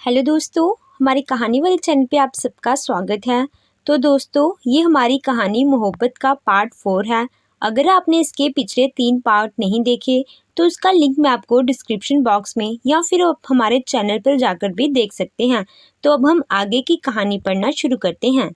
Hello दोस्तों, हमारी कहानी वाले चैनल पे आप सबका स्वागत है। तो दोस्तों, ये हमारी कहानी मोहब्बत का पार्ट 4 है। अगर आपने इसके पिछले 3 पार्ट नहीं देखे तो उसका लिंक मैं आपको डिस्क्रिप्शन बॉक्स में या फिर आप हमारे चैनल पर जाकर भी देख सकते हैं। तो अब हम आगे की कहानी पढ़ना शुरू करते हैं।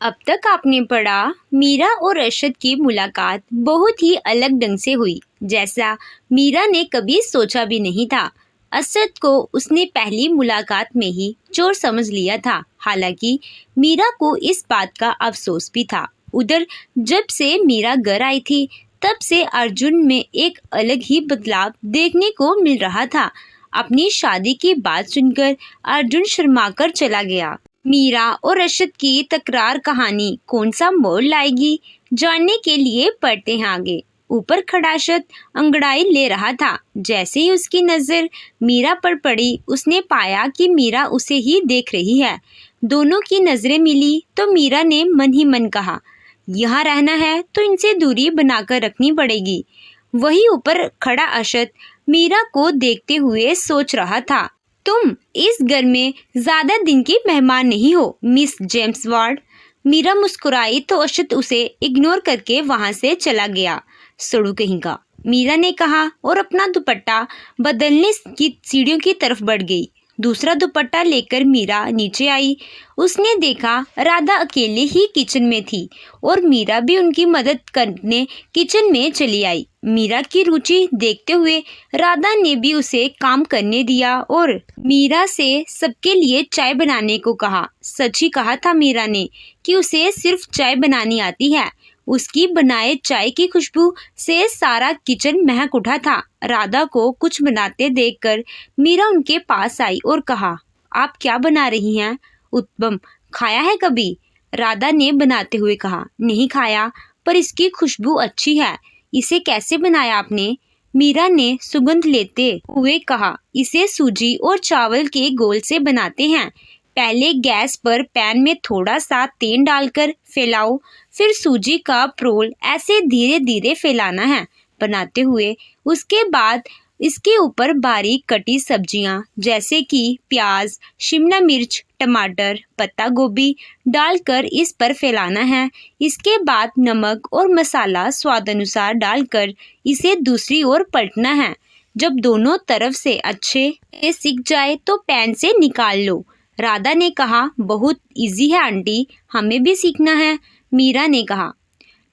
अब तक आपने पढ़ा मीरा और अरशद की मुलाकात बहुत ही अलग ढंग से हुई, जैसा मीरा ने कभी सोचा भी नहीं था। अरशद को उसने पहली मुलाकात में ही चोर समझ लिया था। हालांकि मीरा को इस बात का अफसोस भी था। उधर जब से मीरा घर आई थी तब से अर्जुन में एक अलग ही बदलाव देखने को मिल रहा था। अपनी शादी की बात सुनकर अर्जुन शर्माकर चला गया। मीरा और अरशद की तकरार कहानी कौन सा मोड़ लाएगी, जानने के लिए पढ़ते हैं आगे। ऊपर खड़ा अरशद अंगड़ाई ले रहा था। जैसे ही उसकी नजर मीरा पर पड़ी, उसने पाया कि मीरा उसे ही देख रही है। दोनों की नजरें मिली तो मीरा ने मन ही मन कहा, यहाँ रहना है तो इनसे दूरी बनाकर रखनी पड़ेगी। वही ऊपर खड़ा अरशद मीरा को देखते हुए सोच रहा था, तुम इस घर में ज्यादा दिन की मेहमान नहीं हो मिस जेम्स वार्ड। मीरा मुस्कुराई तो अरशद उसे इग्नोर करके वहां से चला गया। सड़ू कहीं का, मीरा ने कहा और अपना दुपट्टा बदलने की सीढ़ियों की तरफ बढ़ गई। दूसरा दुपट्टा लेकर मीरा नीचे आई। उसने देखा राधा अकेले ही किचन में थी और मीरा भी उनकी मदद करने किचन में चली आई। मीरा की रुचि देखते हुए राधा ने भी उसे काम करने दिया और मीरा से सबके लिए चाय बनाने को कहा। सच ही कहा था मीरा ने कि उसे सिर्फ चाय बनानी आती है। उसकी बनाए चाय की खुशबू से सारा किचन महक उठा था। राधा को कुछ बनाते देखकर मीरा उनके पास आई और कहा, आप क्या बना रही हैं? उत्पम, खाया है कभी? राधा ने बनाते हुए कहा, नहीं खाया, पर इसकी खुशबू अच्छी है। इसे कैसे बनाया आपने? मीरा ने सुगंध लेते हुए कहा, इसे सूजी और चावल के गोल से बनाते हैं। पहले गैस पर पैन में थोड़ा सा तेल डालकर फैलाओ, फिर सूजी का प्रोल ऐसे धीरे धीरे फैलाना है बनाते हुए। उसके बाद इसके ऊपर बारीक कटी सब्जियां जैसे कि प्याज, शिमला मिर्च, टमाटर, पत्ता गोभी डालकर इस पर फैलाना है। इसके बाद नमक और मसाला स्वाद अनुसार डालकर इसे दूसरी ओर पलटना है। जब दोनों तरफ से अच्छे से सिक जाए तो पैन से निकाल लो। राधा ने कहा, बहुत इजी है आंटी, हमें भी सीखना है। मीरा ने कहा,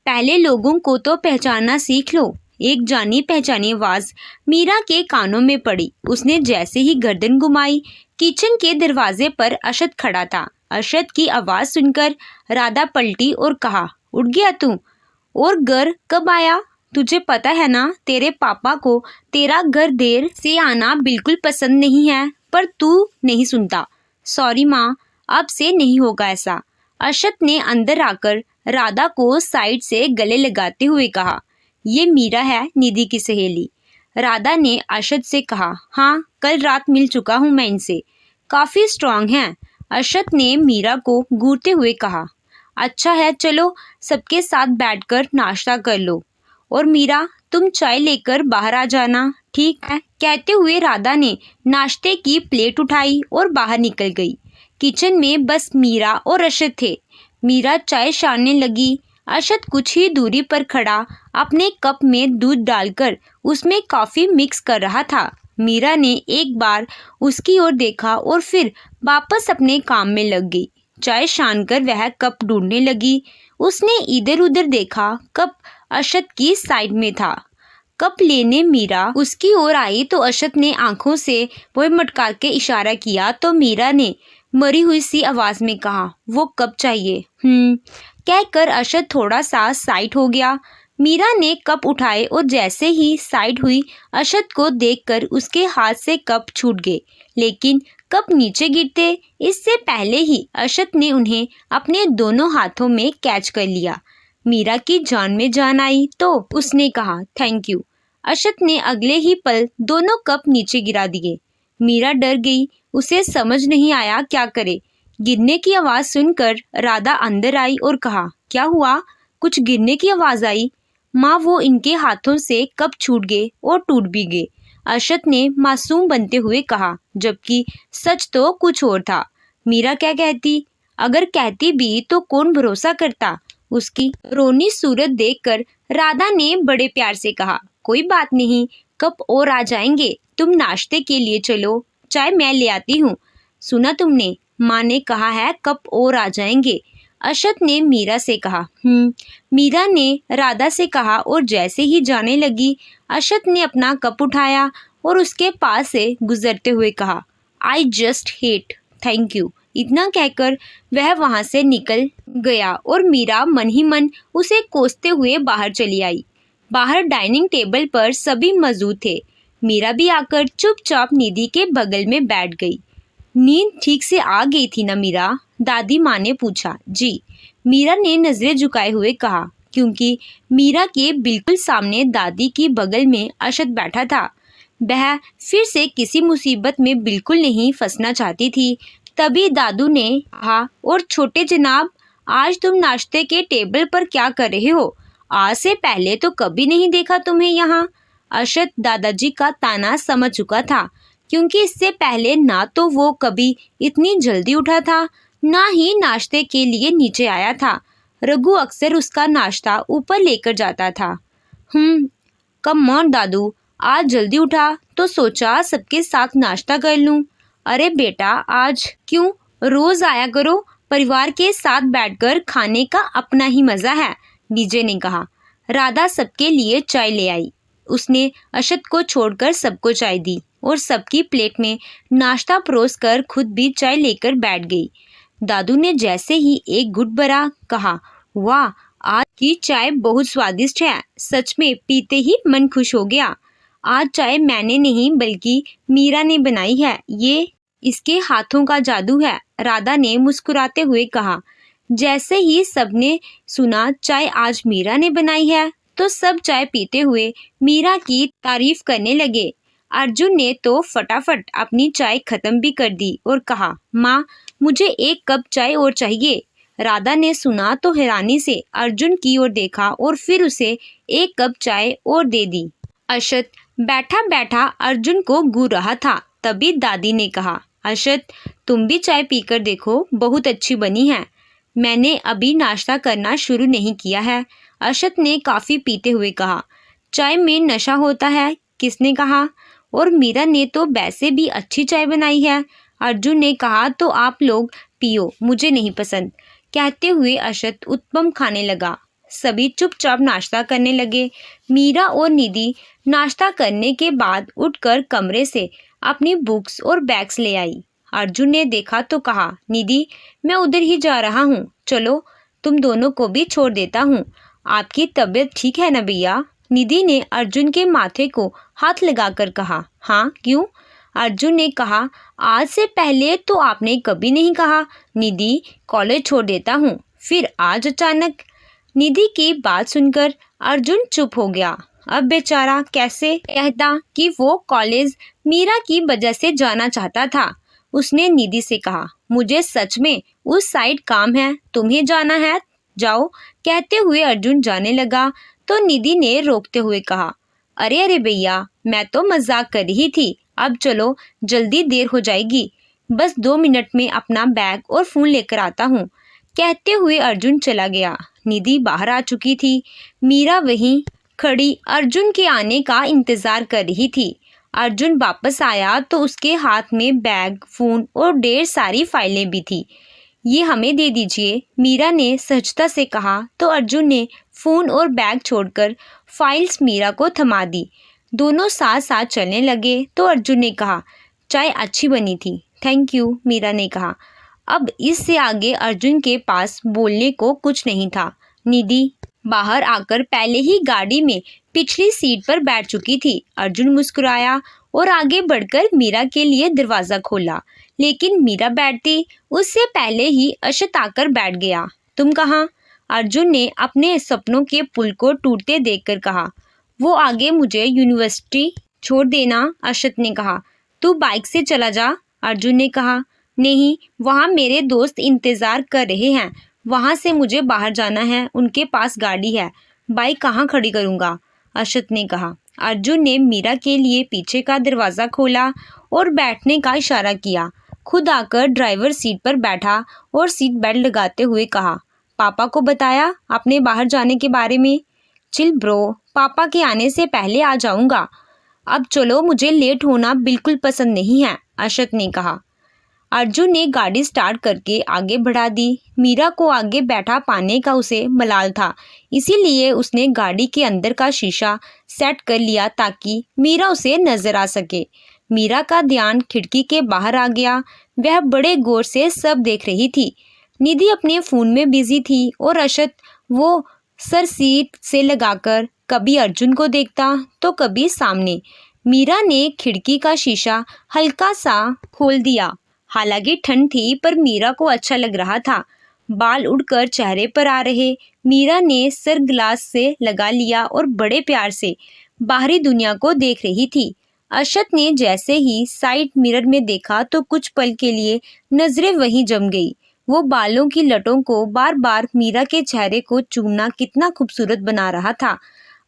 पहले लोगों को तो पहचानना सीख लो। एक जानी पहचानी आवाज मीरा के कानों में पड़ी। उसने जैसे ही गर्दन घुमाई, किचन के दरवाजे पर अरशद खड़ा था। अरशद की आवाज सुनकर राधा पलटी और कहा, उठ गया तू? और घर कब आया? तुझे पता है ना, तेरे पापा को तेरा घर देर से आना बिल्कुल पसंद नहीं है, पर तू नहीं सुनता। सॉरी माँ, अब से नहीं होगा ऐसा। अरशद ने अंदर आकर राधा को साइड से गले लगाते हुए कहा, ये मीरा है, निधि की सहेली। राधा ने अरशद से कहा, हाँ, कल रात मिल चुका हूँ मैं इनसे, काफी स्ट्रांग हैं। अरशद ने मीरा को घूरते हुए कहा, अच्छा है, चलो सबके साथ बैठकर नाश्ता कर लो। और मीरा, तुम चाय लेकर बाहर आ जाना, ठीक है? कहते हुए राधा ने नाश्ते की प्लेट उठाई और बाहर निकल गई। किचन में बस मीरा और अरशद थे। मीरा चाय छानने लगी। अरशद कुछ ही दूरी पर खड़ा अपने कप में दूध डालकर उसमें कॉफी मिक्स कर रहा था। मीरा ने एक बार उसकी ओर देखा और फिर वापस अपने काम में लग गई। चाय छानकर वह कप ढूंढने लगी। उसने इधर उधर देखा, कप अरशद की साइड में था। कप लेने मीरा उसकी ओर आई तो अरशद ने आंखों से वह मटका के इशारा किया तो मीरा ने मरी हुई सी आवाज में कहा, वो कप चाहिए। कहकर अरशद थोड़ा सा साइड हो गया। मीरा ने कप उठाए और जैसे ही साइड हुई, अरशद को देखकर उसके हाथ से कप छूट गए, लेकिन कप नीचे गिरते इससे पहले ही अरशद ने उन्हें अपने दोनों हाथों में कैच कर लिया। मीरा की जान में जान आई तो उसने कहा, थैंक यू। अरशद ने अगले ही पल दोनों कप नीचे गिरा दिए। मीरा डर गई, उसे समझ नहीं आया क्या करे। गिरने की आवाज सुनकर राधा अंदर आई और कहा, क्या हुआ? कुछ गिरने की आवाज आई? माँ, वो इनके हाथों से कप छूट गए और टूट भी गए। अशत ने मासूम बनते हुए कहा, जबकि सच तो कुछ और था। मीरा क्या कहती? अगर कहती भी तो कौन भरोसा करता? उसकी रोनी सूरत देखकर राधा ने बड़े प्यार से कहा, कोई बात नहीं, कप और आ जाएंगे, तुम नाश्ते के लिए चलो, चाय मैं ले आती हूँ। सुना तुमने, माँ ने कहा है कप और आ जाएंगे। अशत ने मीरा से कहा। मीरा ने राधा से कहा और जैसे ही जाने लगी, अशत ने अपना कप उठाया और उसके पास से गुजरते हुए कहा, I just hate, thank you. इतना कहकर वह वहां से निकल गया और मीरा मन ही मन उसे कोसते हुए बाहर चली आई। बाहर डाइनिंग टेबल पर सभी मौजूद थे। मीरा भी आकर चुपचाप निधि के बगल में बैठ गई। नींद ठीक से आ गई थी ना मीरा? दादी माँ ने पूछा। जी, मीरा ने नजरें झुकाए हुए कहा, क्योंकि मीरा के बिल्कुल सामने दादी की बगल में अशत बैठा था। वह फिर से किसी मुसीबत में बिल्कुल नहीं फंसना चाहती थी। तभी दादू ने कहा, और छोटे जनाब, आज तुम नाश्ते के टेबल पर क्या कर रहे हो? आज से पहले तो कभी नहीं देखा तुम्हें यहाँ। अशत दादाजी का ताना समझ चुका था, क्योंकि इससे पहले ना तो वो कभी इतनी जल्दी उठा था, ना ही नाश्ते के लिए नीचे आया था। रघु अक्सर उसका नाश्ता ऊपर लेकर जाता था। कम ऑन दादू, आज जल्दी उठा तो सोचा सबके साथ नाश्ता कर लूं। अरे बेटा, आज क्यों? रोज आया करो, परिवार के साथ बैठकर खाने का अपना ही मजा है, डीजे ने कहा। राधा सबके लिए चाय ले आई। उसने अशत को छोड़कर सबको चाय दी और सबकी प्लेट में नाश्ता परोस कर खुद भी चाय लेकर बैठ गई। दादू ने जैसे ही एक घुट भरा, कहा, वाह, आज की चाय बहुत स्वादिष्ट है, सच में पीते ही मन खुश हो गया। आज चाय मैंने नहीं बल्कि मीरा ने बनाई है, ये इसके हाथों का जादू है, राधा ने मुस्कुराते हुए कहा। जैसे ही सबने सुना चाय आज मीरा ने बनाई है, तो सब चाय पीते हुए मीरा की तारीफ करने लगे। अर्जुन ने तो फटाफट अपनी चाय खत्म भी कर दी और कहा, माँ, मुझे एक कप चाय और चाहिए। राधा ने सुना तो हैरानी से अर्जुन की ओर देखा और फिर उसे एक कप चाय और दे दी। अशत बैठा बैठा अर्जुन को घूर रहा था। तभी दादी ने कहा, अशत, तुम भी चाय पीकर देखो, बहुत अच्छी बनी है। मैंने अभी नाश्ता करना शुरू नहीं किया है, अशत ने काफ़ी पीते हुए कहा। चाय में नशा होता है, किसने कहा? और मीरा ने तो वैसे भी अच्छी चाय बनाई है। अर्जुन ने कहा, तो आप लोग पियो, मुझे नहीं पसंद। कहते हुए अशत उत्पम खाने लगा। सभी चुपचाप नाश्ता करने लगे। मीरा और निधि नाश्ता करने के बाद उठकर कमरे से अपनी बुक्स और बैग्स ले आई। अर्जुन ने देखा तो कहा, निधि, मैं उधर ही जा रहा हूँ, चलो तुम दोनों को भी छोड़ देता हूँ। आपकी तबीयत ठीक है ना भैया? निधि ने अर्जुन के माथे को हाथ लगाकर कहा। हाँ, क्यों? अर्जुन ने कहा, आज से पहले तो आपने कभी नहीं कहा। निधि, कॉलेज छोड़ देता हूँ, फिर आज अचानक? निधि की बात सुनकर अर्जुन चुप हो गया। अब बेचारा कैसे कहता कि वो कॉलेज मीरा की वजह से जाना चाहता था। उसने निधि से कहा, मुझे सच में उस साइड काम है, तुम्हें जाना है, जाओ। कहते हुए अर्जुन जाने लगा तो निधि ने रोकते हुए कहा, अरे अरे भैया, मैं तो मजाक कर रही थी, अब चलो, जल्दी देर हो जाएगी, बस 2 मिनट में अपना बैग और फ़ोन लेकर आता हूँ। कहते हुए अर्जुन चला गया। निधि बाहर आ चुकी थी। मीरा वहीं खड़ी अर्जुन के आने का इंतजार कर रही थी। अर्जुन वापस आया तो उसके हाथ में बैग, फ़ोन और ढेर सारी फाइलें भी थी। ये हमें दे दीजिए, मीरा ने सहजता से कहा तो अर्जुन ने फ़ोन और बैग छोड़कर फाइल्स मीरा को थमा दी। दोनों साथ साथ चलने लगे तो अर्जुन ने कहा, चाय अच्छी बनी थी, थैंक यू, मीरा ने कहा। अब इससे आगे अर्जुन के पास बोलने को कुछ नहीं था। निधि बाहर आकर पहले ही गाड़ी में पिछली सीट पर बैठ चुकी थी। अर्जुन मुस्कुराया और आगे बढ़कर मीरा के लिए दरवाज़ा खोला, लेकिन मीरा बैठती उससे पहले ही अशत आकर बैठ गया। तुम कहाँ? अर्जुन ने अपने सपनों के पुल को टूटते देखकर कहा। वो आगे मुझे यूनिवर्सिटी छोड़ देना, अशत ने कहा। तू बाइक से चला जा, अर्जुन ने कहा। नहीं, वहाँ मेरे दोस्त इंतज़ार कर रहे हैं, वहाँ से मुझे बाहर जाना है, उनके पास गाड़ी है, बाइक कहाँ खड़ी करूँगा? अर्शद ने कहा। अर्जुन ने मीरा के लिए पीछे का दरवाज़ा खोला और बैठने का इशारा किया। खुद आकर ड्राइवर सीट पर बैठा और सीट बेल्ट लगाते हुए कहा, पापा को बताया अपने बाहर जाने के बारे में? चिल ब्रो, पापा के आने से पहले आ जाऊंगा। अब चलो, मुझे लेट होना बिल्कुल पसंद नहीं है, अर्शद ने कहा। अर्जुन ने गाड़ी स्टार्ट करके आगे बढ़ा दी। मीरा को आगे बैठा पाने का उसे मलाल था, इसीलिए उसने गाड़ी के अंदर का शीशा सेट कर लिया ताकि मीरा उसे नजर आ सके। मीरा का ध्यान खिड़की के बाहर आ गया। वह बड़े गौर से सब देख रही थी। निधि अपने फ़ोन में बिजी थी और अर्शद वो सर सीट से लगाकर कभी अर्जुन को देखता तो कभी सामने। मीरा ने खिड़की का शीशा हल्का सा खोल दिया। हालांकि ठंड थी पर मीरा को अच्छा लग रहा था। बाल उड़कर चेहरे पर आ रहे। मीरा ने सर ग्लास से लगा लिया और बड़े प्यार से बाहरी दुनिया को देख रही थी। अर्शद ने जैसे ही साइड मिरर में देखा तो कुछ पल के लिए नजरें वहीं जम गई। वो बालों की लटों को बार बार मीरा के चेहरे को चूमना कितना खूबसूरत बना रहा था।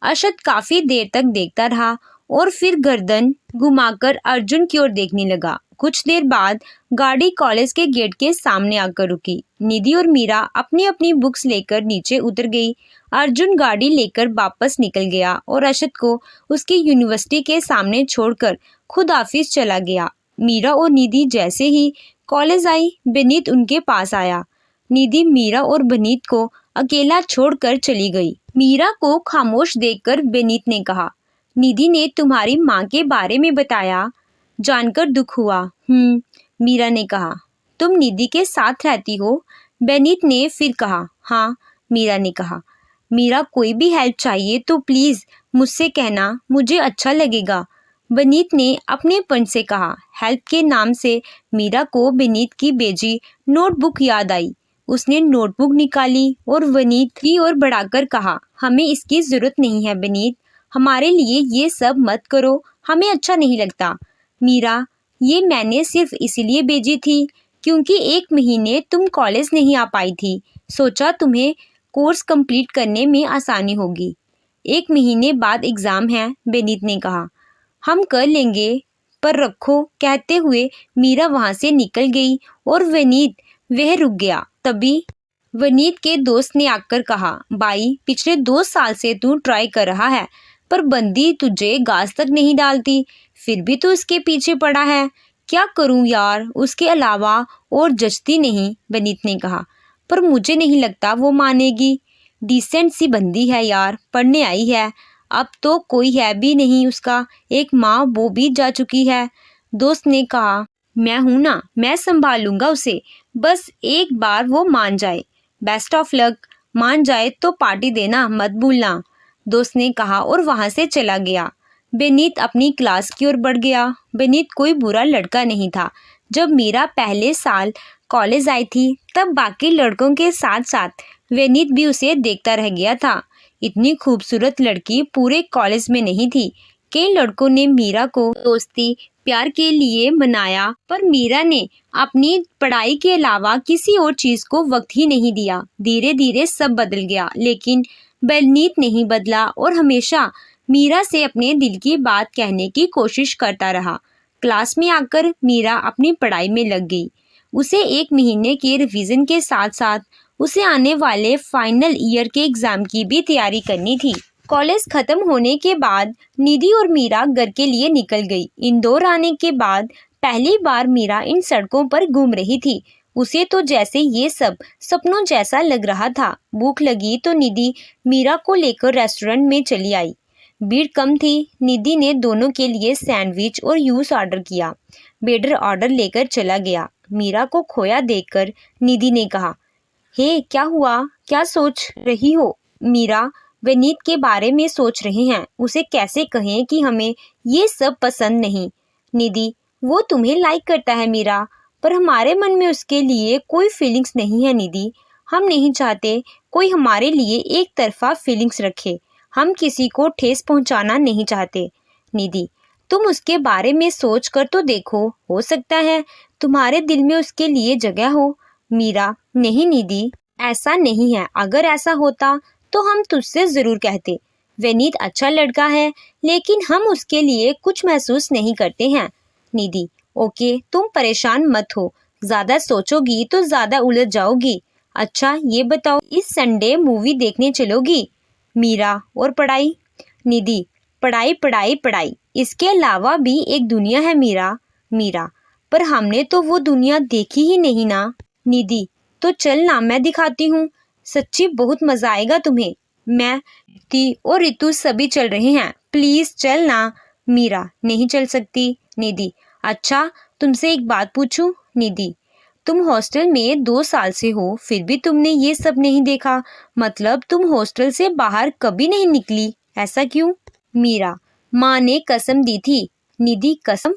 अर्शद काफी देर तक देखता रहा और फिर गर्दन घुमाकर अर्जुन की ओर देखने लगा। कुछ देर बाद गाड़ी कॉलेज के गेट के सामने आकर रुकी। निधि और मीरा अपनी अपनी बुक्स लेकर नीचे उतर गई। अर्जुन गाड़ी लेकर वापस निकल गया और अर्शद को उसकी यूनिवर्सिटी के सामने छोड़कर खुद ऑफिस चला गया। मीरा और निधि जैसे ही कॉलेज आई, बेनीत उनके पास आया। निधि मीरा और बेनीत को अकेला छोड़कर चली गई। मीरा को खामोश देखकर बेनीत ने कहा, निधि ने तुम्हारी माँ के बारे में बताया, जानकर दुख हुआ। मीरा ने कहा। तुम निधि के साथ रहती हो? बेनीत ने फिर कहा। हाँ, मीरा ने कहा। मीरा, कोई भी हेल्प चाहिए तो प्लीज़ मुझसे कहना, मुझे अच्छा लगेगा, बेनीत ने अपनेपन से कहा। हेल्प के नाम से मीरा को बेनीत की भेजी नोटबुक याद आई। उसने नोटबुक निकाली और बेनीत की ओर बढ़ाकर कहा, हमें इसकी ज़रूरत नहीं है बेनीत, हमारे लिए ये सब मत करो, हमें अच्छा नहीं लगता। मीरा, ये मैंने सिर्फ इसलिए भेजी थी क्योंकि 1 महीने तुम कॉलेज नहीं आ पाई थी। सोचा तुम्हें कोर्स कंप्लीट करने में आसानी होगी। 1 महीने बाद एग्ज़ाम है, बेनीत ने कहा। हम कर लेंगे, पर रखो, कहते हुए मीरा वहाँ से निकल गई और वह रुक गया। तभी वनीत के दोस्त ने आकर कहा, भाई, पिछले 2 साल से तू ट्राई कर रहा है पर बंदी तुझे घास तक नहीं डालती, फिर भी तू उसके पीछे पड़ा है। क्या करूं यार, उसके अलावा और जचती नहीं, वनीत ने कहा। पर मुझे नहीं लगता वो मानेगी। डिसेंट सी बंदी है यार, पढ़ने आई है, अब तो कोई है भी नहीं उसका, एक माँ वो भी जा चुकी है। दोस्त ने कहा, मैं हूं ना, मैं संभालूंगा उसे, बस एक बार वो मान जाए। बेस्ट ऑफ लक, मान जाए तो पार्टी देना मत भूलना, दोस्त ने कहा और वहां से चला गया। बेनीत अपनी क्लास की ओर बढ़ गया। बेनीत कोई बुरा लड़का नहीं था। जब मीरा पहले साल कॉलेज आई थी तब बाकी लड़कों के साथ साथ बेनीत भी उसे देखता रह गया था। इतनी खूबसूरत लड़की पूरे कॉलेज में नहीं थी। कई लड़कों ने मीरा को दोस्ती प्यार के लिए मनाया पर मीरा ने अपनी पढ़ाई के अलावा किसी और चीज को वक्त ही नहीं दिया। धीरे धीरे सब बदल गया, लेकिन बेनीत नहीं बदला और हमेशा मीरा से अपने दिल की बात कहने की कोशिश करता रहा। क्लास में आकर मीरा अपनी पढ़ाई में लग गई। उसे 1 महीने के रिवीजन के साथ साथ उसे आने वाले फाइनल ईयर के एग्जाम की भी तैयारी करनी थी। कॉलेज खत्म होने के बाद निधि और मीरा घर के लिए निकल गई। इंदौर आने के बाद पहली बार मीरा इन सड़कों पर घूम रही थी। उसे तो जैसे ये सब सपनों जैसा लग रहा था। भूख लगी तो निधि मीरा को लेकर रेस्टोरेंट में चली आई। भीड़ कम थी। निधि ने दोनों के लिए सैंडविच और जूस ऑर्डर किया। वेटर ऑर्डर लेकर चला गया। मीरा को खोया देखकर निधि ने कहा, हे क्या हुआ, क्या सोच रही हो? मीरा, वनीत के बारे में सोच रहे हैं, उसे कैसे कहें कि हमें ये सब पसंद नहीं। निधि, वो तुम्हें लाइक करता है मीरा, पर हमारे मन में उसके लिए कोई फीलिंग्स नहीं है निधि। हम नहीं चाहते कोई हमारे लिए एक तरफा फीलिंग्स रखे। हम किसी को ठेस पहुंचाना नहीं चाहते। निधि, तुम उसके बारे में सोच कर तो देखो, हो सकता है तुम्हारे दिल में उसके लिए जगह हो। मीरा, नहीं निधि, ऐसा नहीं है। अगर ऐसा होता तो हम तुझसे ज़रूर कहते। विनीत अच्छा लड़का है, लेकिन हम उसके लिए कुछ महसूस नहीं करते हैं। निधि, ओके, तुम परेशान मत हो, ज्यादा सोचोगी तो ज्यादा उलझ जाओगी। अच्छा ये बताओ, इस संडे मूवी देखने चलोगी? मीरा, और पढ़ाई? निधि, पढ़ाई पढ़ाई पढ़ाई, इसके अलावा भी एक दुनिया है मीरा। मीरा, पर हमने तो वो दुनिया देखी ही नहीं ना। निधि, तो चल ना, मैं दिखाती हूँ, सच्ची बहुत मजा आएगा तुम्हें। मैं, ती और ऋतु सभी चल रहे हैं, प्लीज चल ना। मीरा, नहीं चल सकती। निधि, अच्छा तुमसे एक बात पूछूं? निधि, तुम हॉस्टल में 2 साल से हो, फिर भी तुमने ये सब नहीं देखा, मतलब तुम हॉस्टल से बाहर कभी नहीं निकली, ऐसा क्यों? मीरा, माँ ने कसम दी थी। निधि, कसम?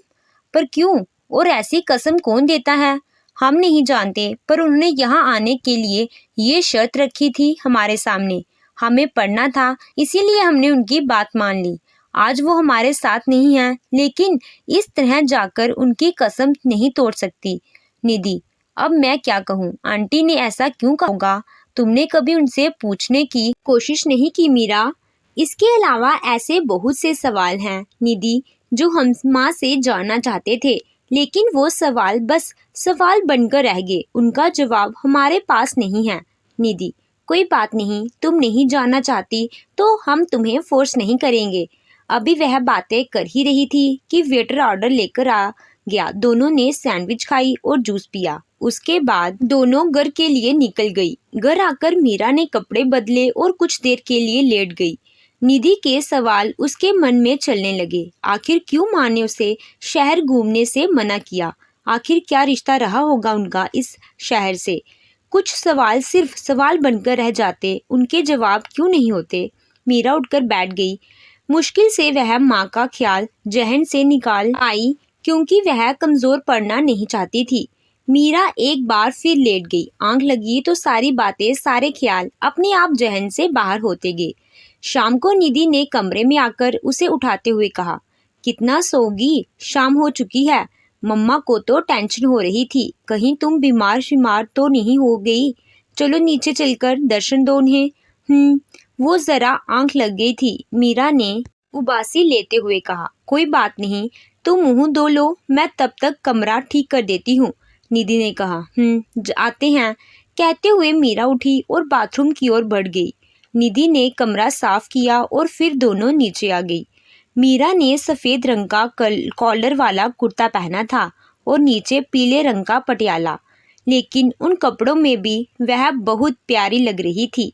पर क्यों, और ऐसी कसम कौन देता है? हम नहीं जानते, पर उन्होंने यहाँ आने के लिए ये शर्त रखी थी हमारे सामने। हमें पढ़ना था, इसीलिए हमने उनकी बात मान ली। आज वो हमारे साथ नहीं है, लेकिन इस तरह जाकर उनकी कसम नहीं तोड़ सकती। निधि, अब मैं क्या कहूँ, आंटी ने ऐसा क्यों कहा होगा? तुमने कभी उनसे पूछने की कोशिश नहीं की मीरा? इसके अलावा ऐसे बहुत से सवाल हैं निधि, जो हम माँ से जानना चाहते थे, लेकिन वो सवाल बस सवाल बनकर रह गए, उनका जवाब हमारे पास नहीं है। निधि, कोई बात नहीं, तुम नहीं जानना चाहती तो हम तुम्हें फोर्स नहीं करेंगे। अभी वह बातें कर ही रही थी कि वेटर ऑर्डर लेकर आ गया। दोनों ने सैंडविच खाई और जूस पिया। उसके बाद दोनों घर के लिए निकल गई। घर आकर मीरा ने कपड़े बदले और कुछ देर के लिए लेट गई। निधि के सवाल उसके मन में चलने लगे। आखिर क्यों माँ ने उसे शहर घूमने से मना किया? आखिर क्या रिश्ता रहा होगा उनका इस शहर से? कुछ सवाल सिर्फ सवाल बनकर रह जाते, उनके जवाब क्यों नहीं होते? मीरा उठकर बैठ गई। मुश्किल से वह माँ का ख्याल जहन से निकाल आई, क्योंकि वह कमजोर पड़ना नहीं चाहती थी। मीरा एक बार फिर लेट गई। आंख लगी तो सारी बातें, सारे ख्याल अपने आप जहन से बाहर होते गए। शाम को निधि ने कमरे में आकर उसे उठाते हुए कहा, कितना सोगी, शाम हो चुकी है। मम्मा को तो टेंशन हो रही थी, कहीं तुम बीमार तो नहीं हो गई। चलो नीचे चलकर दर्शन दो उन्हें। वो जरा आंख लग गई थी। मीरा ने उबासी लेते हुए कहा, कोई बात नहीं, तुम मुंह धो लो, मैं तब तक कमरा ठीक कर देती हूँ। निधि ने कहा, आते हैं। कहते हुए मीरा उठी और बाथरूम की ओर बढ़ गई। निधि ने कमरा साफ किया और फिर दोनों नीचे आ गई। मीरा ने सफेद रंग का कॉलर वाला कुर्ता पहना था और नीचे पीले रंग का पटियाला, लेकिन उन कपड़ों में भी वह बहुत प्यारी लग रही थी।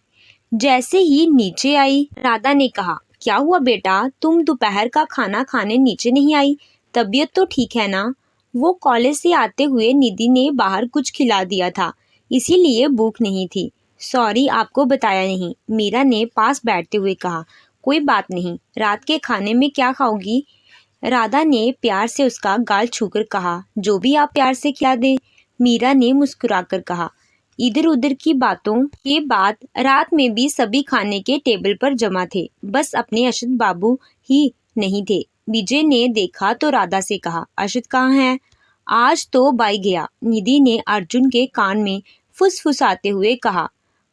जैसे ही नीचे आई, राधा ने कहा, क्या हुआ बेटा, तुम दोपहर का खाना खाने नीचे नहीं आई? तबीयत तो ठीक है ना? वो कॉलेज से आते हुए निधि ने बाहर कुछ खिला दिया था, इसीलिए भूख नहीं थी। सॉरी, आपको बताया नहीं, मीरा ने पास बैठते हुए कहा। कोई बात नहीं, रात के खाने में क्या खाओगी? राधा ने प्यार से उसका गाल छूकर कहा, जो भी आप प्यार से खिला दें। मीरा ने मुस्कुराकर कहा। इधर उधर की बातों के बाद रात में भी सभी खाने के टेबल पर जमा थे, बस अपने अशद बाबू ही नहीं थे। विजय ने देखा तो राधा से कहा, अशद कहाँ है? आज तो बाई गया। निधि ने अर्जुन के कान में फुसफुसाते हुए कहा,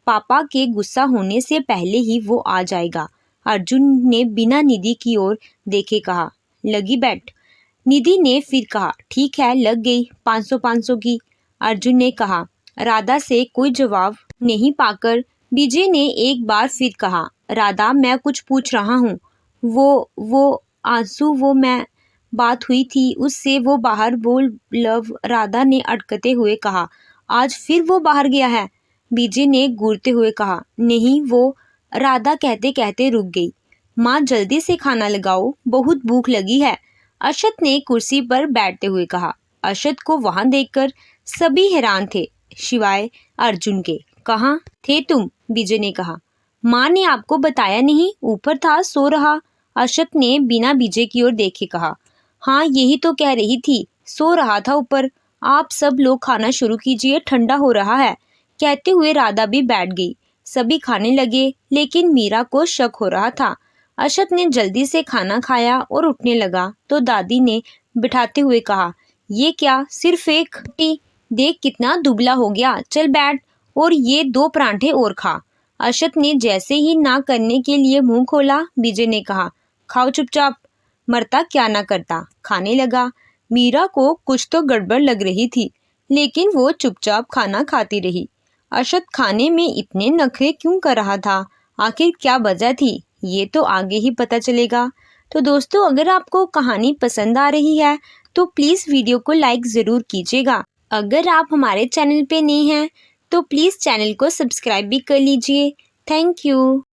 पापा के गुस्सा होने से पहले ही वो आ जाएगा। अर्जुन ने बिना निधि की ओर देखे कहा, लगी बैठ। निधि ने फिर कहा, ठीक है, लग गई, 500 की। अर्जुन ने कहा। राधा से कोई जवाब नहीं पाकर विजय ने एक बार फिर कहा, राधा मैं कुछ पूछ रहा हूँ। वो आंसू, वो मैं बात हुई थी उससे, वो बाहर बोल लव। राधा ने अटकते हुए कहा, आज फिर वो बाहर गया है? विजय ने घूरते हुए कहा, नहीं वो। राधा कहते कहते रुक गई। माँ जल्दी से खाना लगाओ, बहुत भूख लगी है, अशद ने कुर्सी पर बैठते हुए कहा। अशद को वहां देखकर सभी हैरान थे, शिवाय अर्जुन के। कहाँ थे तुम? विजय ने कहा। माँ ने आपको बताया नहीं, ऊपर था, सो रहा। अशद ने बिना विजय की ओर देखे कहा। हाँ यही तो कह रही थी, सो रहा था ऊपर। आप सब लोग खाना शुरू कीजिए, ठंडा हो रहा है। कहते हुए राधा भी बैठ गई। सभी खाने लगे, लेकिन मीरा को शक हो रहा था। अशद ने जल्दी से खाना खाया और उठने लगा तो दादी ने बिठाते हुए कहा, ये क्या, सिर्फ एक रोटी? देख कितना दुबला हो गया, चल बैठ और ये 2 परांठे और खा। अरशद ने जैसे ही ना करने के लिए मुंह खोला, विजय ने कहा, खाओ चुपचाप, मरता क्या ना करता। खाने लगा। मीरा को कुछ तो गड़बड़ लग रही थी, लेकिन वो चुपचाप खाना खाती रही। अरशद खाने में इतने नखरे क्यों कर रहा था? आखिर क्या वजह थी? ये तो आगे ही पता चलेगा। तो दोस्तों, अगर आपको कहानी पसंद आ रही है तो प्लीज़ वीडियो को लाइक ज़रूर कीजिएगा। अगर आप हमारे चैनल पे नए हैं तो प्लीज़ चैनल को सब्सक्राइब भी कर लीजिए। Thank you.